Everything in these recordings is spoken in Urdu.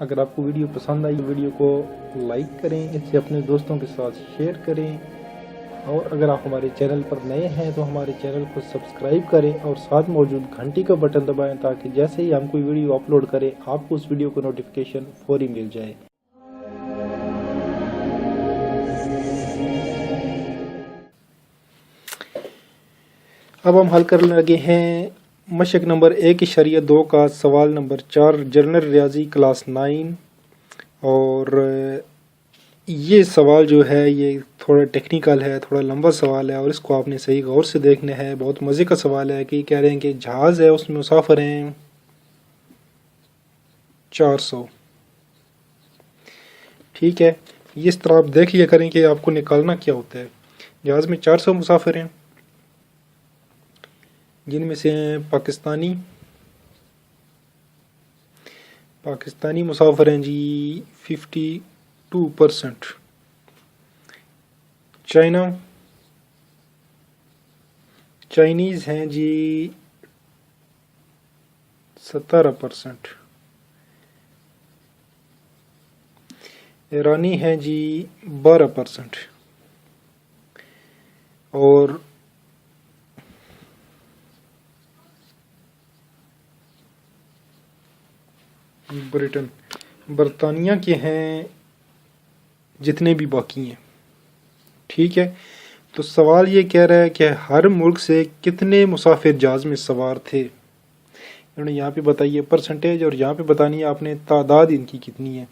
اگر آپ کو ویڈیو پسند آئی ویڈیو کو لائک کریں، اسے اپنے دوستوں کے ساتھ شیئر کریں، اور اگر آپ ہمارے چینل پر نئے ہیں تو ہمارے چینل کو سبسکرائب کریں اور ساتھ موجود گھنٹی کا بٹن دبائیں تاکہ جیسے ہی ہم کوئی ویڈیو اپلوڈ کریں آپ کو اس ویڈیو کو نوٹیفیکیشن فوری مل جائے۔ اب ہم حل کرنے لگے ہیں مشق نمبر 1.2 کا سوال نمبر 4 جنرل ریاضی کلاس 9، اور یہ سوال جو ہے یہ تھوڑا ٹیکنیکل ہے، تھوڑا لمبا سوال ہے، اور اس کو آپ نے صحیح غور سے دیکھنا ہے۔ بہت مزے کا سوال ہے کہ کہہ رہے ہیں کہ جہاز ہے، اس میں مسافر ہیں 400۔ ٹھیک ہے، اس طرح آپ دیکھ لیا کریں کہ آپ کو نکالنا کیا ہوتا ہے۔ جہاز میں 400 مسافر ہیں، جن میں سے ہیں پاکستانی مسافر ہیں جی 52%، چائنیز ہیں جی 17%، ایرانی ہیں جی 12%، اور برطانیہ کے ہیں جتنے بھی باقی ہیں۔ ٹھیک ہے، تو سوال یہ کہہ رہا ہے کہ ہر ملک سے کتنے مسافر جہاز میں سوار تھے۔ انہوں نے یہاں پہ بتائیے پرسنٹیج، اور یہاں پہ بتانی ہے آپ نے تعداد ان کی کتنی ہے،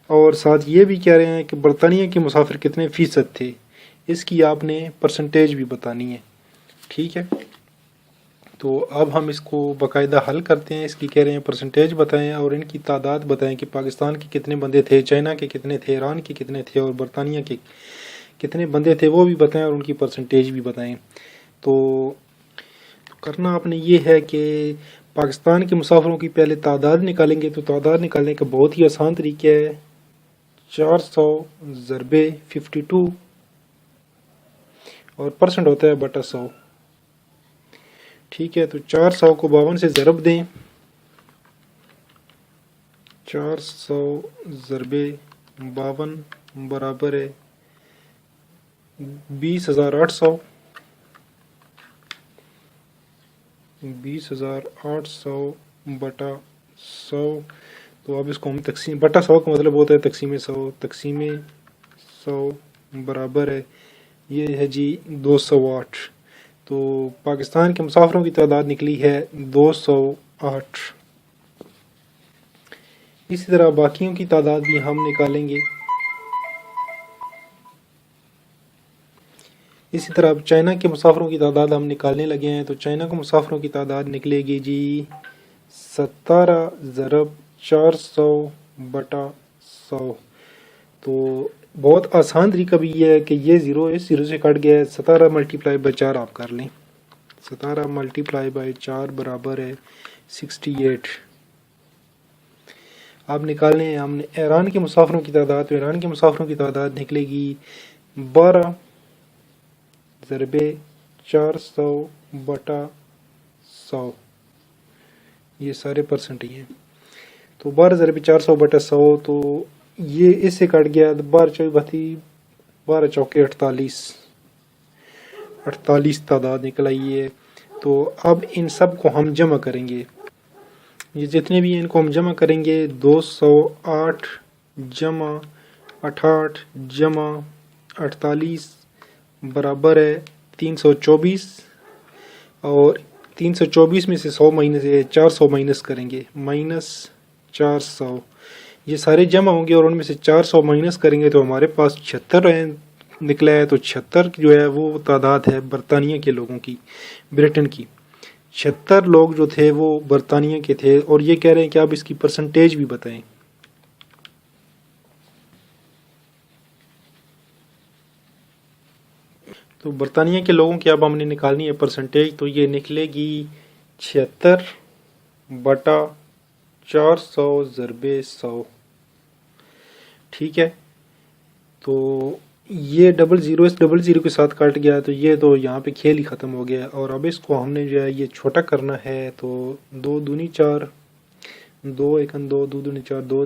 اور ساتھ یہ بھی کہہ رہے ہیں کہ برطانیہ کے مسافر کتنے فیصد تھے، اس کی آپ نے پرسنٹیج بھی بتانی ہے۔ ٹھیک ہے، تو اب ہم اس کو باقاعدہ حل کرتے ہیں۔ اس کی کہہ رہے ہیں پرسنٹیج بتائیں اور ان کی تعداد بتائیں کہ پاکستان کے کتنے بندے تھے، چائنا کے کتنے تھے، ایران کے کتنے تھے، اور برطانیہ کے کتنے بندے تھے وہ بھی بتائیں، اور ان کی پرسنٹیج بھی بتائیں۔ تو کرنا آپ نے یہ ہے کہ پاکستان کے مسافروں کی پہلے تعداد نکالیں گے، تو تعداد نکالنے کا بہت ہی آسان طریقہ ہے، 400 ضرب 52، اور پرسنٹ ہوتا ہے بٹا 100۔ ٹھیک ہے، تو 400 کو 52 سے ضرب دیں، 400 ضرب 52 برابر ہے 20,800، 20,800 بٹا 100۔ تو اب اس کو ہم تقسیم، بٹا 100 کا مطلب ہوتا ہے تقسیم 100، تقسیم 100 برابر ہے، یہ ہے جی 208۔ تو پاکستان کے مسافروں کی تعداد نکلی ہے 208۔ اسی طرح باقیوں کی تعداد بھی ہم نکالیں گے۔ اسی طرح چائنا کے مسافروں کی تعداد ہم نکالنے لگے ہیں، تو چائنا کے مسافروں کی تعداد نکلے گی جی 17 ضرب 400 بٹا 100۔ تو بہت آسان طریقہ بھی یہ ہے کہ یہ زیرو اس زیرو سے کٹ گیا ہے، 17 ملٹیپلائی بائی 4 آپ کر لیں، 17 ملٹیپلائی بائی 4 برابر ہے 68۔ اب نکالنے ہیں ہم نے ایران کے مسافروں کی تعداد، تو ایران کے مسافروں کی تعداد نکلے گی 12 ضرب 400 بٹا 100، یہ سارے پرسنٹ ہی ہیں۔ تو 12 ضرب 400 بٹا 100، تو یہ اس سے کٹ گیا، 12 چوکے 48 تعداد نکل آئی ہے۔ تو اب ان سب کو ہم جمع کریں گے، یہ جتنے بھی ہیں ان کو ہم جمع کریں گے، 208 جمع 68 جمع 48 برابر ہے 324، اور 324 میں سے 100 مائنس 400 مائنس کریں گے، -400۔ یہ سارے جمع ہوں گے اور ان میں سے 400 مائنس کریں گے، تو ہمارے پاس 76 نکلا ہے۔ تو 76 جو ہے وہ تعداد ہے برطانیہ کے لوگوں کی، برٹن کی۔ 76 لوگ جو تھے وہ برطانیہ کے تھے، اور یہ کہہ رہے ہیں کہ آپ اس کی پرسنٹیج بھی بتائیں۔ تو برطانیہ کے لوگوں کی اب ہم نے نکالنی ہے پرسنٹیج، تو یہ نکلے گی 76 بٹا 400 ضرب 100۔ ٹھیک ہے، تو یہ ڈبل زیرو اس ڈبل زیرو کے ساتھ کٹ گیا، تو یہ تو یہاں پہ کھیل ہی ختم ہو گیا۔ اور اب اس کو ہم نے جو ہے یہ چھوٹا کرنا ہے، تو 2 دونی 4 2 1 2 2 2 4 2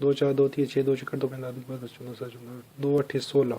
2 4 2 3 6 2 4 2 5 2 8 16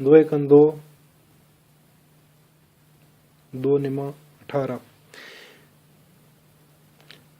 2 1 2 2 9 18